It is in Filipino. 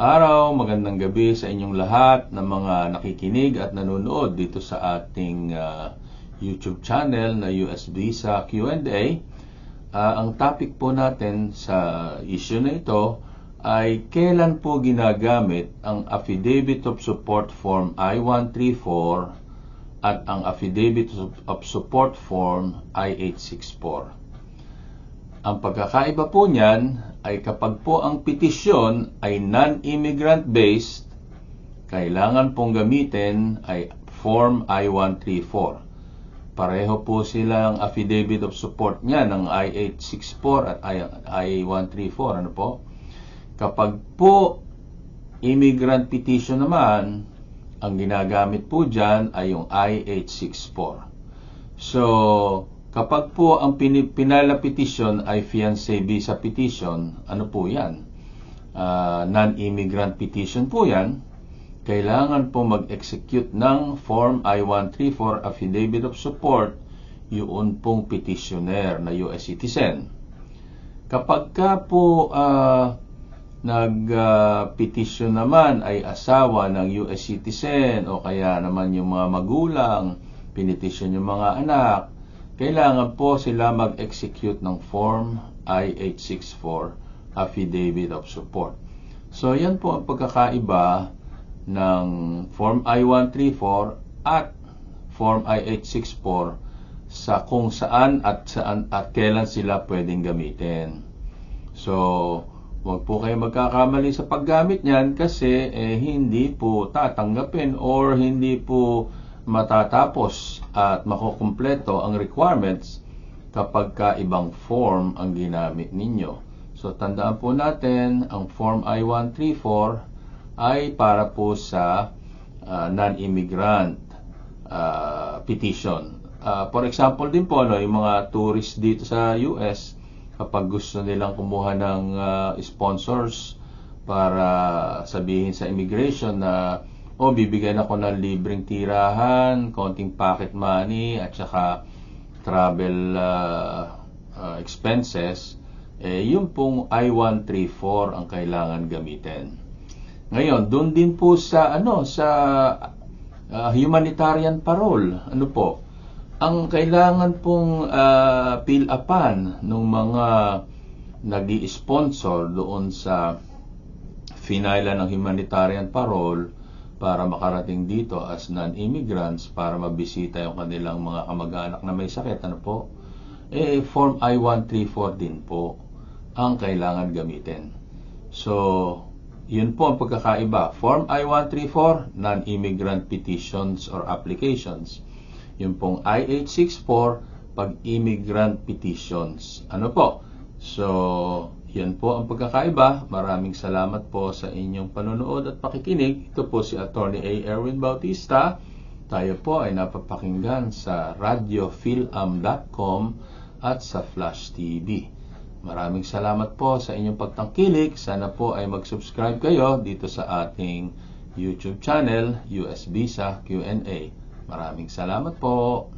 araw, magandang gabi sa inyong lahat ng mga nakikinig at nanonood dito sa ating YouTube channel na US Visa Q&A. Ang topic po natin sa issue na ito ay kailan po ginagamit ang Affidavit of Support Form I-134 at ang Affidavit of Support Form I-864. Ang pagkakaiba po niyan ay kapag po ang petisyon ay non-immigrant based, kailangan pong gamitin ay Form I-134. Pareho po silang Affidavit of Support niya ng I-864 at I-134. Ano po? Kapag po immigrant petition naman, ang ginagamit po dyan ay yung I-864. So, kapag po ang pinala petition ay fiancé visa petition, ano po yan? Non-immigrant petition po yan. Kailangan po mag-execute ng Form I-134 Affidavit of Support yun pong petitioner na US citizen. Kapag ka po nag-petition naman ay asawa ng US citizen o kaya naman yung mga magulang, pinitisyon yung mga anak, kailangan po sila mag-execute ng Form I-864 Affidavit of Support. So, yan po ang pagkakaiba ng Form I-134 at Form I-864 sa kung saan at kailan sila pwedeng gamitin. So, huwag po kayo magkakamali sa paggamit niyan kasi hindi po tatanggapin or hindi po matatapos at makukumpleto ang requirements kapag ibang form ang ginamit ninyo. So, tandaan po natin, ang Form I-134 ay para po sa non-immigrant petition. For example din po, yung mga tourists dito sa US, kapag gusto nilang kumuha ng sponsors para sabihin sa immigration na bibigyan ako ng libreng tirahan, konting pocket money, at saka travel expenses, yung pong I-134 ang kailangan gamitin. Ngayon, doon din po sa humanitarian parole, ano po, ang kailangan pong fill-upan ng mga nag-i-sponsor doon sa finala ng humanitarian parole para makarating dito as non-immigrants para mabisita yung kanilang mga kamag-anak na may sakit, ano po? Form I-134 din po ang kailangan gamitin. So, yun po ang pagkakaiba. Form I-134, non-immigrant petitions or applications. Yung pong I-864, pag-immigrant petitions. Ano po? So, yan po ang pagkakaiba. Maraming salamat po sa inyong panonood at pakikinig. Ito po si Attorney A. Erwin Bautista. Tayo po ay napapakinggan sa radiophilm.com at sa Flash TV. Maraming salamat po sa inyong pagtangkilik. Sana po ay mag-subscribe kayo dito sa ating YouTube channel, US Visa Q&A. Maraming salamat po.